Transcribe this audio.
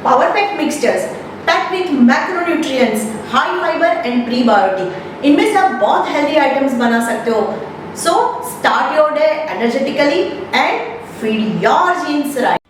Power Pack Mixtures packed with macronutrients, high fiber and prebiotic। इनमें से आप बहुत हेल्दी आइटम्स बना सकते हो। So start your day energetically and feed your genes right।